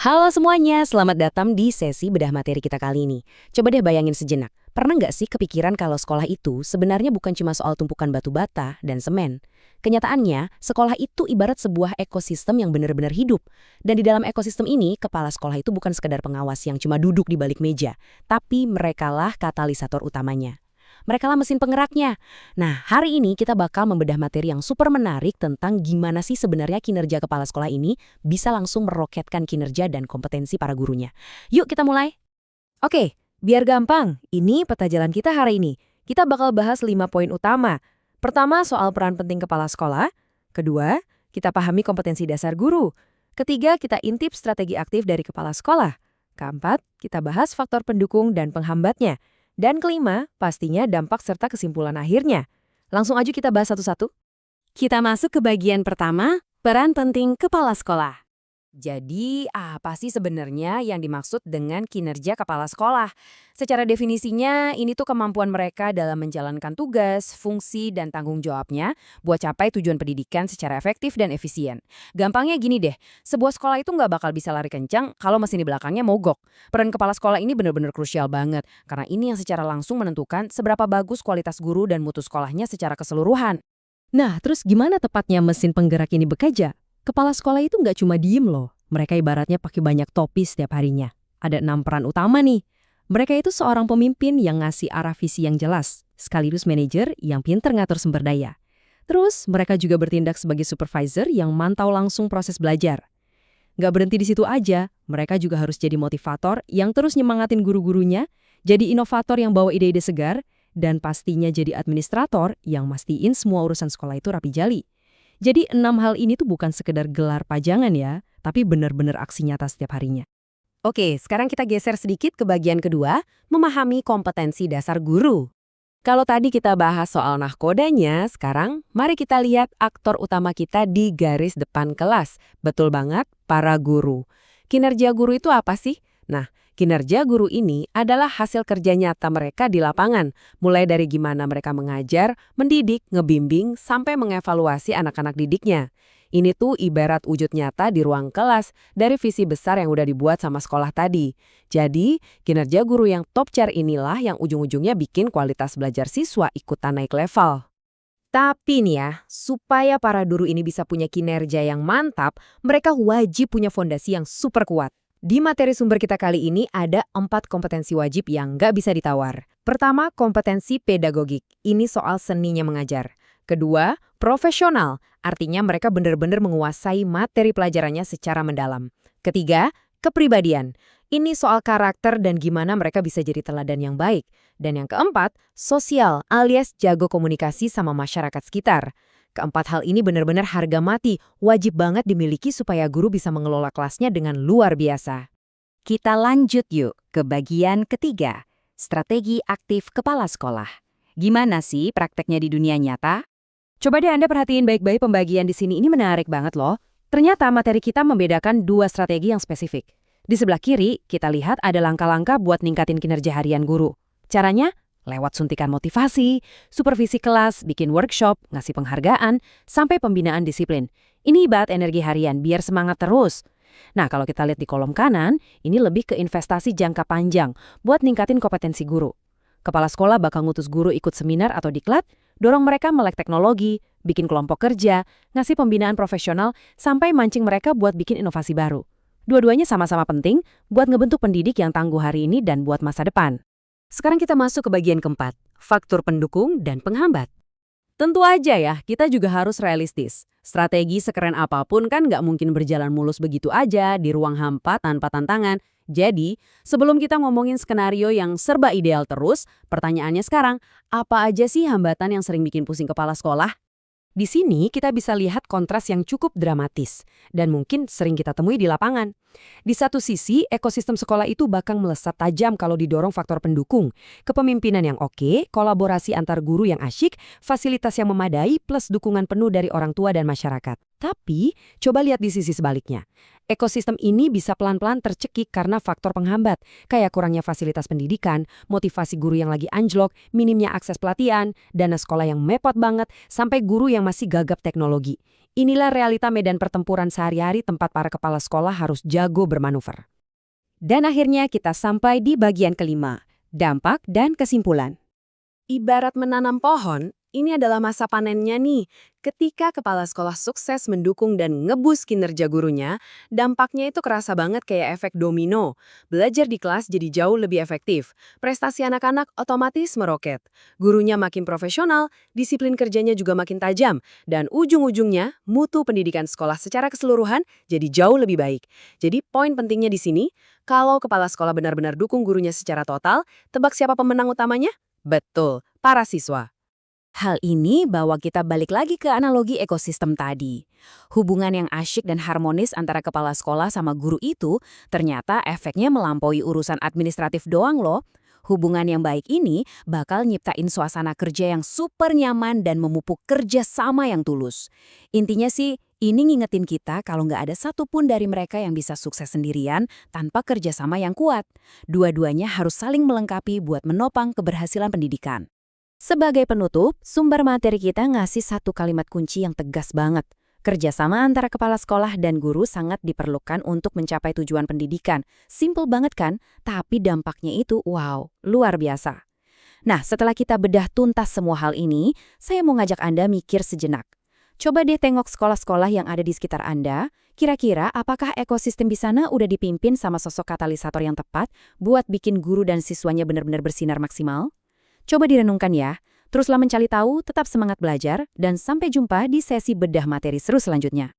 Halo semuanya, selamat datang di sesi bedah materi kita kali ini. Coba deh bayangin sejenak, pernah nggak sih kepikiran kalau sekolah itu sebenarnya bukan cuma soal tumpukan batu bata dan semen? Kenyataannya, sekolah itu ibarat sebuah ekosistem yang benar-benar hidup. Dan di dalam ekosistem ini, kepala sekolah itu bukan sekedar pengawas yang cuma duduk di balik meja, tapi merekalah katalisator utamanya. Merekalah mesin penggeraknya. Nah, hari ini kita bakal membedah materi yang super menarik tentang gimana sih sebenarnya kinerja kepala sekolah ini bisa langsung meroketkan kinerja dan kompetensi para gurunya. Yuk kita mulai. Oke, biar gampang, ini peta jalan kita hari ini. Kita bakal bahas 5 poin utama. Pertama, soal peran penting kepala sekolah. Kedua, kita pahami kompetensi dasar guru. Ketiga, kita intip strategi aktif dari kepala sekolah. Keempat, kita bahas faktor pendukung dan penghambatnya. Dan kelima, pastinya dampak serta kesimpulan akhirnya. Langsung aja kita bahas satu-satu. Kita masuk ke bagian pertama, peran penting kepala sekolah. Jadi, apa sih sebenarnya yang dimaksud dengan kinerja kepala sekolah? Secara definisinya, ini tuh kemampuan mereka dalam menjalankan tugas, fungsi, dan tanggung jawabnya buat capai tujuan pendidikan secara efektif dan efisien. Gampangnya gini deh, sebuah sekolah itu nggak bakal bisa lari kencang kalau mesin di belakangnya mogok. Peran kepala sekolah ini benar-benar krusial banget, karena ini yang secara langsung menentukan seberapa bagus kualitas guru dan mutu sekolahnya secara keseluruhan. Nah, terus gimana tepatnya mesin penggerak ini bekerja? Kepala sekolah itu nggak cuma diem loh. Mereka ibaratnya pakai banyak topi setiap harinya. Ada 6 peran utama nih. Mereka itu seorang pemimpin yang ngasih arah visi yang jelas, sekaligus manajer yang pinter ngatur sumber daya. Terus, mereka juga bertindak sebagai supervisor yang mantau langsung proses belajar. Nggak berhenti di situ aja, mereka juga harus jadi motivator yang terus nyemangatin guru-gurunya, jadi inovator yang bawa ide-ide segar, dan pastinya jadi administrator yang mastiin semua urusan sekolah itu rapi jali. Jadi 6 hal ini tuh bukan sekedar gelar pajangan ya, tapi benar-benar aksi nyata setiap harinya. Oke, sekarang kita geser sedikit ke bagian kedua, memahami kompetensi dasar guru. Kalau tadi kita bahas soal nahkodanya, sekarang mari kita lihat aktor utama kita di garis depan kelas. Betul banget, para guru. Kinerja guru itu apa sih? Nah, kinerja guru ini adalah hasil kerja nyata mereka di lapangan, mulai dari gimana mereka mengajar, mendidik, ngebimbing, sampai mengevaluasi anak-anak didiknya. Ini tuh ibarat wujud nyata di ruang kelas dari visi besar yang udah dibuat sama sekolah tadi. Jadi, kinerja guru yang top tier inilah yang ujung-ujungnya bikin kualitas belajar siswa ikutan naik level. Tapi nih ya, supaya para guru ini bisa punya kinerja yang mantap, mereka wajib punya fondasi yang super kuat. Di materi sumber kita kali ini ada 4 kompetensi wajib yang nggak bisa ditawar. Pertama, kompetensi pedagogik. Ini soal seninya mengajar. Kedua, profesional. Artinya mereka benar-benar menguasai materi pelajarannya secara mendalam. Ketiga, kepribadian. Ini soal karakter dan gimana mereka bisa jadi teladan yang baik. Dan yang keempat, sosial alias jago komunikasi sama masyarakat sekitar. Keempat hal ini benar-benar harga mati, wajib banget dimiliki supaya guru bisa mengelola kelasnya dengan luar biasa. Kita lanjut yuk ke bagian ketiga, strategi aktif kepala sekolah. Gimana sih prakteknya di dunia nyata? Coba deh Anda perhatiin baik-baik pembagian di sini, ini menarik banget loh. Ternyata materi kita membedakan 2 strategi yang spesifik. Di sebelah kiri, kita lihat ada langkah-langkah buat ningkatin kinerja harian guru. Caranya? Lewat suntikan motivasi, supervisi kelas, bikin workshop, ngasih penghargaan, sampai pembinaan disiplin. Ini ibarat energi harian, biar semangat terus. Nah, kalau kita lihat di kolom kanan, ini lebih ke investasi jangka panjang buat ningkatin kompetensi guru. Kepala sekolah bakal ngutus guru ikut seminar atau diklat, dorong mereka melek teknologi, bikin kelompok kerja, ngasih pembinaan profesional, sampai mancing mereka buat bikin inovasi baru. Dua-duanya sama-sama penting buat ngebentuk pendidik yang tangguh hari ini dan buat masa depan. Sekarang kita masuk ke bagian keempat, faktor pendukung dan penghambat. Tentu aja ya, kita juga harus realistis. Strategi sekeren apapun kan nggak mungkin berjalan mulus begitu aja di ruang hampa tanpa tantangan. Jadi, sebelum kita ngomongin skenario yang serba ideal terus, pertanyaannya sekarang, apa aja sih hambatan yang sering bikin pusing kepala sekolah? Di sini kita bisa lihat kontras yang cukup dramatis dan mungkin sering kita temui di lapangan. Di satu sisi, ekosistem sekolah itu bakal melesat tajam kalau didorong faktor pendukung, kepemimpinan yang oke, kolaborasi antar guru yang asyik, fasilitas yang memadai, plus dukungan penuh dari orang tua dan masyarakat. Tapi, coba lihat di sisi sebaliknya. Ekosistem ini bisa pelan-pelan tercekik karena faktor penghambat, kayak kurangnya fasilitas pendidikan, motivasi guru yang lagi anjlok, minimnya akses pelatihan, dana sekolah yang mepet banget, sampai guru yang masih gagap teknologi. Inilah realita medan pertempuran sehari-hari tempat para kepala sekolah harus jago bermanuver. Dan akhirnya kita sampai di bagian kelima, dampak dan kesimpulan. Ibarat menanam pohon, ini adalah masa panennya nih. Ketika kepala sekolah sukses mendukung dan ngebus kinerja gurunya, dampaknya itu kerasa banget kayak efek domino. Belajar di kelas jadi jauh lebih efektif. Prestasi anak-anak otomatis meroket. Gurunya makin profesional, disiplin kerjanya juga makin tajam, dan ujung-ujungnya mutu pendidikan sekolah secara keseluruhan jadi jauh lebih baik. Jadi poin pentingnya di sini, kalau kepala sekolah benar-benar dukung gurunya secara total, tebak siapa pemenang utamanya? Betul, para siswa. Hal ini bawa kita balik lagi ke analogi ekosistem tadi. Hubungan yang asyik dan harmonis antara kepala sekolah sama guru itu ternyata efeknya melampaui urusan administratif doang loh. Hubungan yang baik ini bakal nyiptain suasana kerja yang super nyaman dan memupuk kerja sama yang tulus. Intinya sih, ini ngingetin kita kalau nggak ada satupun dari mereka yang bisa sukses sendirian tanpa kerjasama yang kuat. Dua-duanya harus saling melengkapi buat menopang keberhasilan pendidikan. Sebagai penutup, sumber materi kita ngasih satu kalimat kunci yang tegas banget. Kerjasama antara kepala sekolah dan guru sangat diperlukan untuk mencapai tujuan pendidikan. Simple banget kan? Tapi dampaknya itu, wow, luar biasa. Nah, setelah kita bedah tuntas semua hal ini, saya mau ngajak Anda mikir sejenak. Coba deh tengok sekolah-sekolah yang ada di sekitar Anda. Kira-kira apakah ekosistem di sana udah dipimpin sama sosok katalisator yang tepat buat bikin guru dan siswanya benar-benar bersinar maksimal? Coba direnungkan ya. Teruslah mencari tahu, tetap semangat belajar, dan sampai jumpa di sesi bedah materi seru selanjutnya.